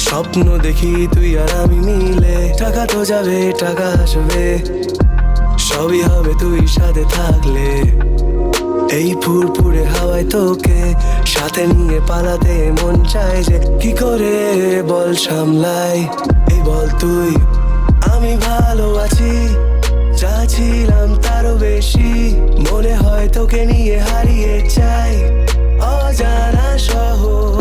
স্বপ্ন দেখি তুই আর আমি মিলে, টাকা তো যাবে টাকা আসবে, সবই হবে তুই সাথে থাকলে। এই ফুরফুরে হাওয়ায় তোকে সাথে নিয়ে পালাতে মন চায় যে, কি করে বল সামলাই, এই বল তুই। আমি ভালো আছি, যা ছিলাম তারও বেশি, মনে হয় তোকে নিয়ে হারিয়ে যাই অজানা শহর।